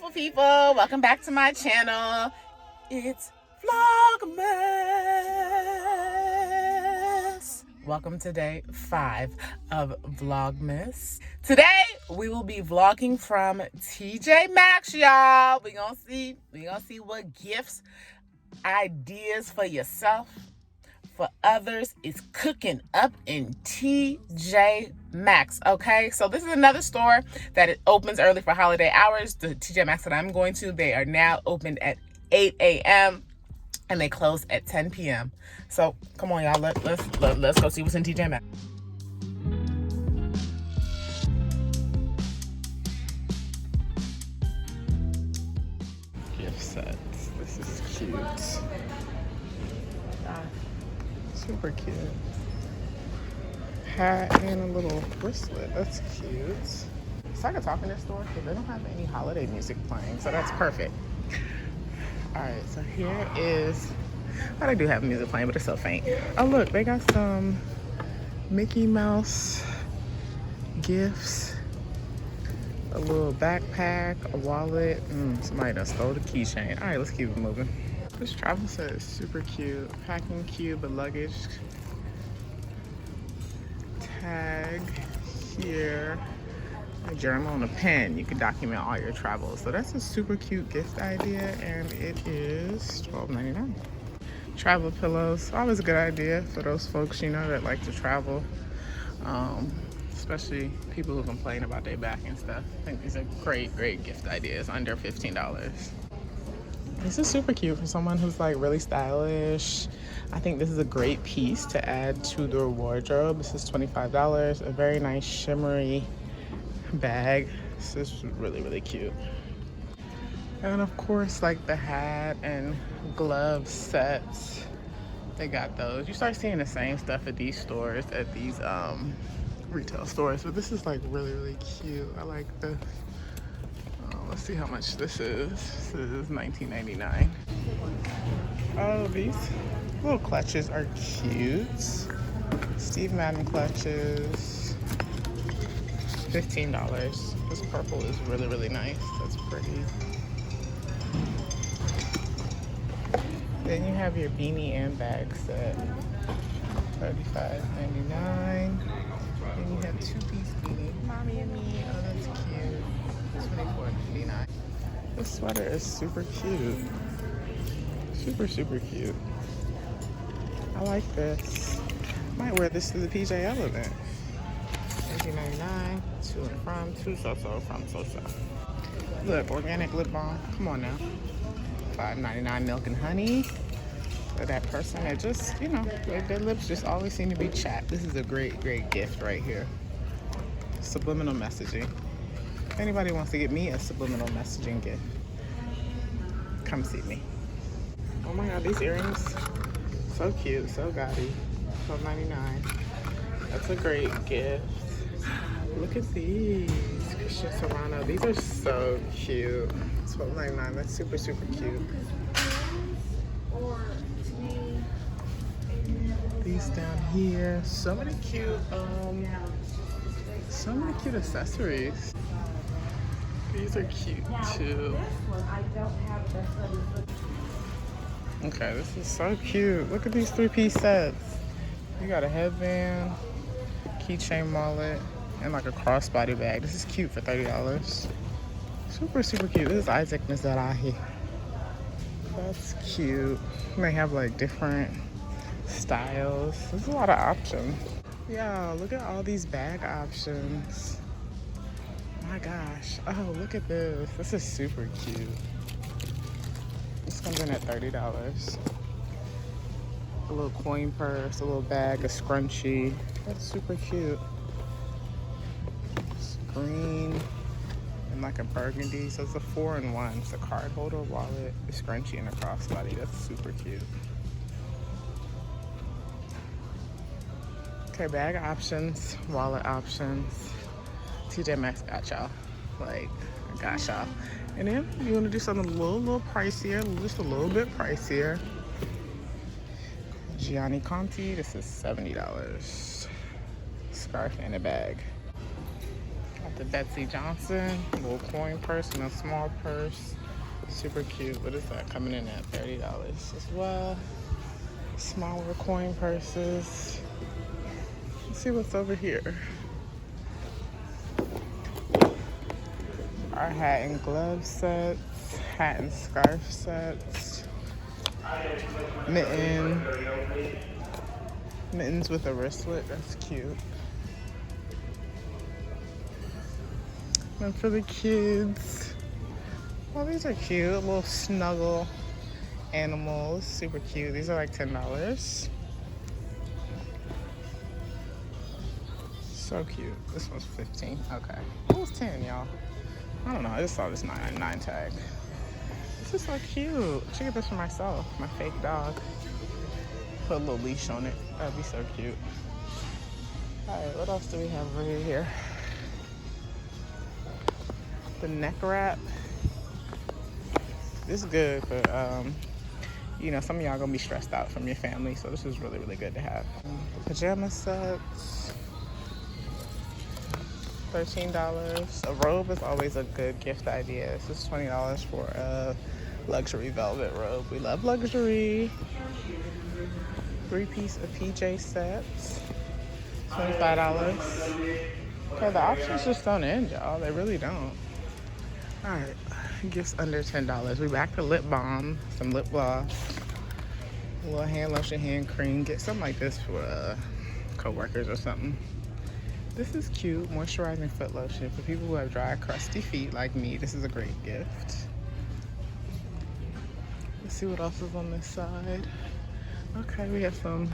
beautiful people. Welcome back to my channel. It's Vlogmas. Welcome to day 5 of Vlogmas. Today we will be vlogging from TJ Maxx, y'all. We gonna see what gifts, ideas for yourself, for others is cooking up in TJ Maxx. Okay, so this is another store that it opens early for holiday hours. The TJ Maxx that I'm going to, they are now opened at 8 a.m. and they close at 10 p.m. So come on, y'all, let's go see what's in TJ Maxx. Gift sets. This is cute. Super cute. Hat and a little bracelet. That's cute. So I could talk in this store because they don't have any holiday music playing, so that's perfect. Alright, so here is, oh, they do have music playing, but it's so faint. Oh look, they got some Mickey Mouse gifts. A little backpack, a wallet. Somebody done stole the keychain. Alright, let's keep it moving. This travel set is super cute. Packing cube, a luggage tag here, a journal and a pen. You can document all your travels. So that's a super cute gift idea, and it is $12.99. Travel pillows, always a good idea for those folks, you know, that like to travel. Especially people who complain about their back and stuff. I think these are great gift ideas, under $15. This is super cute for someone who's like really stylish. I think this is a great piece to add to their wardrobe. This is $25. A very nice shimmery bag. This is really cute. And of course, like the hat and glove sets, they got those. You start seeing the same stuff at these stores, at these retail stores, but this is like really cute. I like the let's see how much this is. This is $19.99. Oh, these little clutches are cute. Steve Madden clutches, $15. This purple is really nice. That's pretty. Then you have your beanie and bag set, $35.99. Then you have two-piece beanie, mommy and me. Oh, that's cute. $24.99. This sweater is super cute. Super cute. I like this. Might wear this to the PJ event. $19.99. To and from Soso from Soso. Look, organic lip balm. Come on now. $5.99 milk and honey. For that person that just, you know, their lips just always seem to be chapped. This is a great gift right here. Subliminal messaging. If anybody wants to get me a subliminal messaging gift, come see me. Oh my god, these earrings, so cute, so gaudy. $12.99. That's a great gift. Look at these, Christian Serrano. These are so cute. $12.99. That's super cute. These down here, so many cute accessories. These are cute too. Okay, this is so cute. Look at these 3-piece sets. You got a headband, keychain, wallet, and like a crossbody bag. This is cute for $30. Super cute. This is Isaac Mizrahi. That's cute. They have like different styles. There's a lot of options. Yeah, look at all these bag options. My gosh. Oh, look at this. This is super cute. This comes in at $30. A little coin purse, a little bag, a scrunchie. That's super cute. It's green and like a burgundy. So it's a 4-in-1. It's a card holder, wallet, a scrunchie, and a crossbody. That's super cute. Okay, bag options, wallet options. TJ Maxx got y'all. Like, I got y'all. And then you want to do something a little pricier, just a little bit pricier. Gianni Conti, this is $70. Scarf and a bag. got the Betsy Johnson little coin purse and a small purse. Super cute. What is that? Coming in at $30 as well. Smaller coin purses. Let's see what's over here. Our hat and glove sets, hat and scarf sets, mittens with a wristlet. That's cute. And for the kids, oh, these are cute. Little snuggle animals, super cute. These are like $10. So cute. This one's 15. Okay. What was 10, y'all? I don't know. I just saw this 9 tag. This is so cute. I should get this for myself. My fake dog. Put a little leash on it. That'd be so cute. Alright, what else do we have over here? The neck wrap. This is good, but you know, some of y'all gonna be stressed out from your family, so this is really, really good to have. Pajama sets. $13. A robe is always a good gift idea. This is $20 for a luxury velvet robe. We love luxury. 3-piece of PJ sets. $25. Okay, the options just don't end, y'all. They really don't. Alright, gifts under $10. We back to lip balm, some lip gloss, a little hand lotion, hand cream. Get something like this for co-workers or something. This is cute, moisturizing foot lotion. For people who have dry, crusty feet like me, this is a great gift. Let's see what else is on this side. Okay, we have some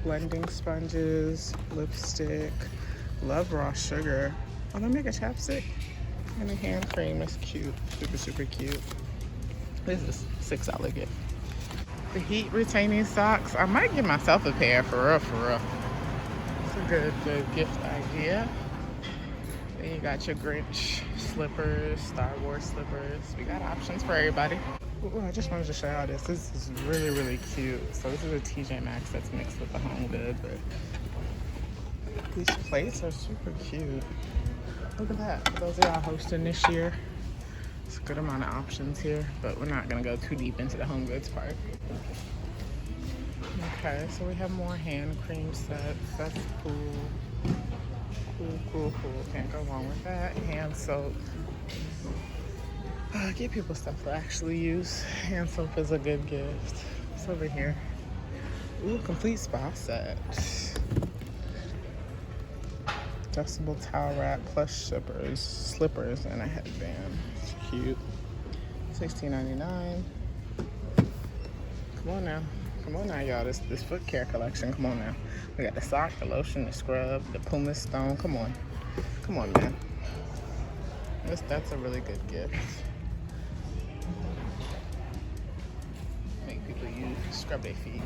blending sponges, lipstick, love raw sugar. Oh, they make a chapstick and a hand cream. That's cute, super, super cute. This is a $6 gift. The heat retaining socks. I might give myself a pair for real, for real. Good gift idea. Then you got your Grinch slippers, Star Wars slippers. We got options for everybody. Ooh, I just wanted to show y'all this. This is really, really cute. So this is a TJ Maxx that's mixed with the home good, but these plates are super cute. Look at that. For those of y'all hosting this year, it's a good amount of options here, but we're not gonna go too deep into the home goods part. Okay, so we have more hand cream sets. That's cool. Cool. Can't go wrong with that. Hand soap. Get people stuff to actually use. Hand soap is a good gift. What's over here? Ooh, complete spa set. Adjustable towel wrap, plush slippers, and a headband. It's cute. $16.99. Come on now, y'all. This foot care collection. Come on now. We got the sock, the lotion, the scrub, the pumice stone. Come on, man. That's a really good gift. Make people scrub their feet.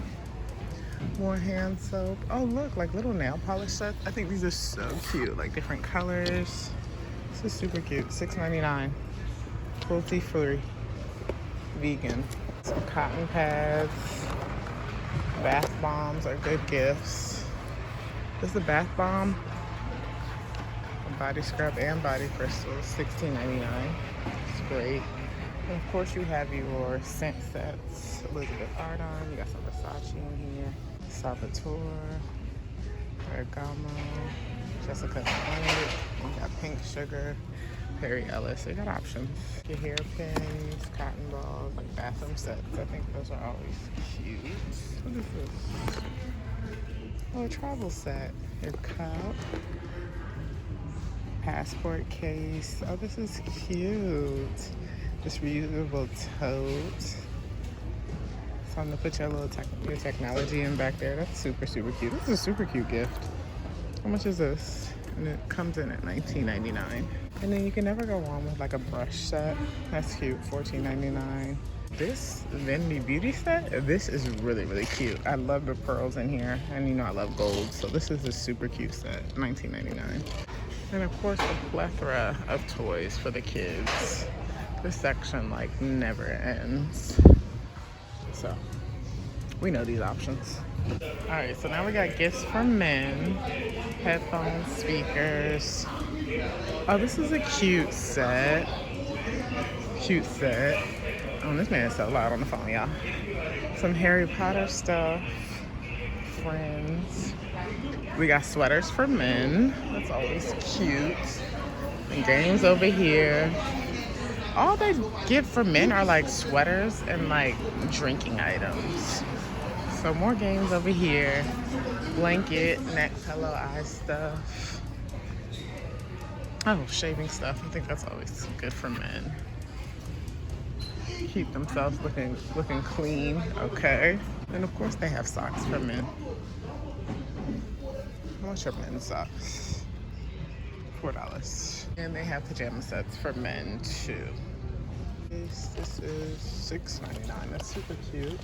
More hand soap. Oh, look, like little nail polish sets. I think these are so cute. Like different colors. This is super cute. $6.99. Cruelty-free. Vegan. Some cotton pads. Bath bombs are good gifts. This is a bath bomb. A body scrub and body crystals. $16.99. It's great. And of course you have your scent sets. Elizabeth Arden. You got some Versace in here. Salvatore, Ferragamo, Jessica Lange, you got Pink Sugar, Perry Ellis. So you got options. Your hairpins, cotton balls, like bathroom sets. I think those are always cute. What is this? Oh, a travel set. Your cup, passport case. Oh, this is cute. This reusable tote. Something to put your little your technology in back there. That's super, super cute. This is a super cute gift. How much is this? And it comes in at $19.99. And then you can never go wrong with like a brush set. That's cute, $14.99. This Vanity Beauty set, this is really, really cute. I love the pearls in here. And you know I love gold. So this is a super cute set, $19.99. And of course a plethora of toys for the kids. This section like never ends. So we know these options. All right, so now we got gifts for men. Headphones, speakers, Oh, this is a cute set. Cute set. Oh, this man is so loud on the phone, y'all. Some Harry Potter stuff. Friends. We got sweaters for men. That's always cute. And games over here. All they give for men are like sweaters and like drinking items. So more games over here. Blanket, neck pillow, eye stuff. Oh, shaving stuff. I think that's always good for men. Keep themselves looking clean. Okay. And of course they have socks for men. What's your men's socks? $4. And they have pajama sets for men too. This is $6.99. That's super cute.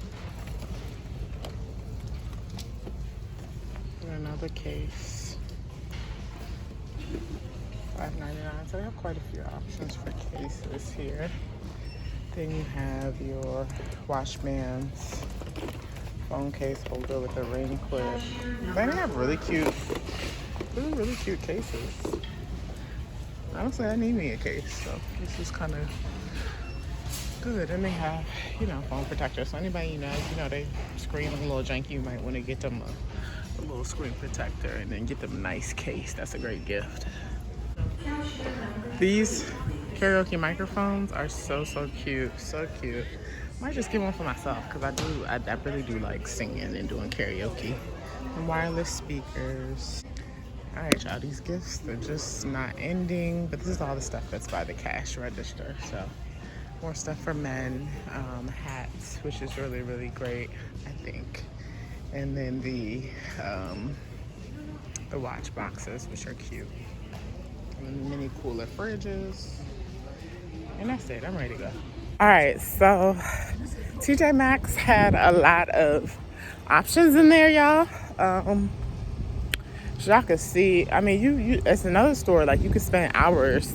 And another case. $5.99. So they have quite a few options for cases here. Then you have your wash bands, phone case holder with a ring clip. They have really cute cases. Honestly, I need me a case, so this is kind of good. And they have, phone protectors. So anybody they screen a little janky, you might want to get them a little screen protector and then get them a nice case. That's a great gift. These karaoke microphones are so cute, so cute. Might just get one for myself because I really do like singing and doing karaoke. And wireless speakers. All right, y'all, these gifts are just not ending, but this is all the stuff that's by the cash register. So more stuff for men, hats, which is really great, I think. And then the watch boxes, which are cute. And mini cooler fridges. And that's it. I'm ready to go. All right, so TJ Maxx had a lot of options in there, y'all. So y'all can see. I mean, you it's another store. Like you could spend hours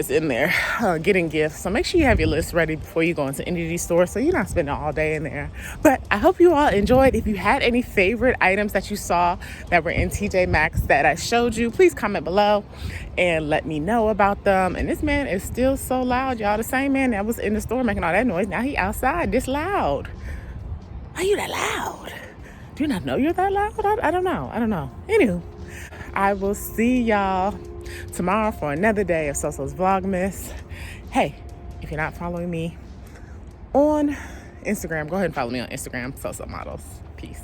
in there getting gifts. So make sure you have your list ready before you go into any of these stores so you're not spending all day in there. But I hope you all enjoyed. If you had any favorite items that you saw that were in TJ Maxx that I showed you, please comment below and let me know about them. And this man is still so loud, y'all. The same man that was in the store making all that noise, now he outside this loud. Why are you that loud? Do you not know you're that loud? I don't know. Anywho, I will see y'all tomorrow for another day of Soso's Vlogmas. Hey, if you're not following me on Instagram, go ahead and follow me on Instagram, Soso Models. Peace.